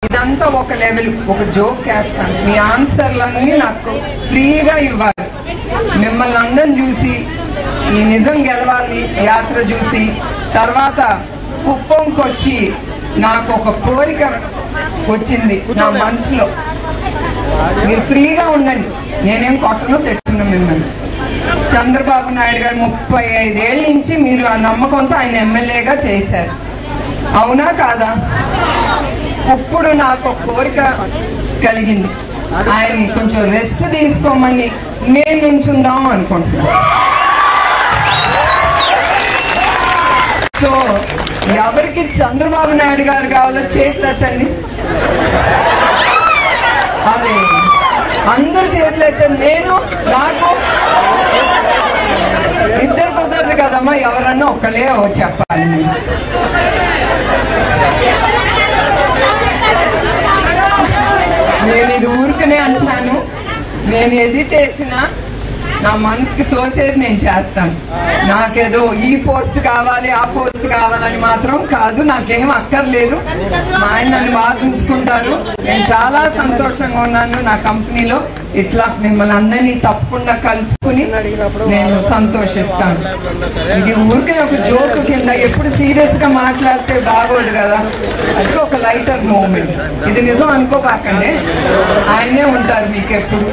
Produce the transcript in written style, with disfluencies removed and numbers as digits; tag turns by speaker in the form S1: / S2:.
S1: ఇదంతా ఒక లెవెల్, ఒక జోక్ వేస్తాను. మీ ఆన్సర్లన్నీ నాకు ఫ్రీగా ఇవ్వాలి. మిమ్మల్ని అందరం చూసి ఈ నిజం గెలవాలి యాత్ర చూసి తర్వాత కుప్పంకి వచ్చి నాకు ఒక కోరిక వచ్చింది నా మనసులో. మీరు ఫ్రీగా ఉండండి, నేనేం కొట్టను తిట్టను మిమ్మల్ని. చంద్రబాబు నాయుడు గారు 35 ఏళ్ళ నుంచి మీరు ఆ నమ్మకంతో ఆయన ఎమ్మెల్యేగా చేశారు, అవునా కాదా? ఇప్పుడు నాకు ఒక కోరిక కలిగింది, ఆయన్ని కొంచెం రెస్ట్ తీసుకోమని నేను నుంచుందాం అనుకుంటున్నాను. సో ఎవరికి చంద్రబాబు నాయుడు గారు కావాలో చేతులెత్తండి. అదే అందరు చేతులెత్తండి. నేను నాకు ఇద్దరు కుదరదు కదమ్మా, ఎవరన్నా ఒకలే చెప్పాలి. నేను ఇది ఊరికనే అంటున్నాను, నేను ఏది చేసినా నా మనసుకి తోసేది నేను చేస్తాను. నాకేదో ఈ పోస్ట్ కావాలి ఆ పోస్ట్ కావాలని మాత్రం కాదు, నాకేం అక్కర్లేదు. మా ఆయన నన్ను బాగా చూసుకుంటారు, నేను చాలా సంతోషంగా ఉన్నాను. నా కంపెనీలో ఇట్లా మిమ్మల్ని అందరినీ తప్పకుండా కలుసుకుని నేను సంతోషిస్తాను. ఇది ఊరికే ఒక జోక్ కింద, ఎప్పుడు సీరియస్ గా మాట్లాడితే బాగోదు కదా, అది ఒక లైటర్ మూమెంట్. ఇది నిజం అనుకోపాకండి, ఆయనే ఉంటారు మీకు ఎప్పుడు.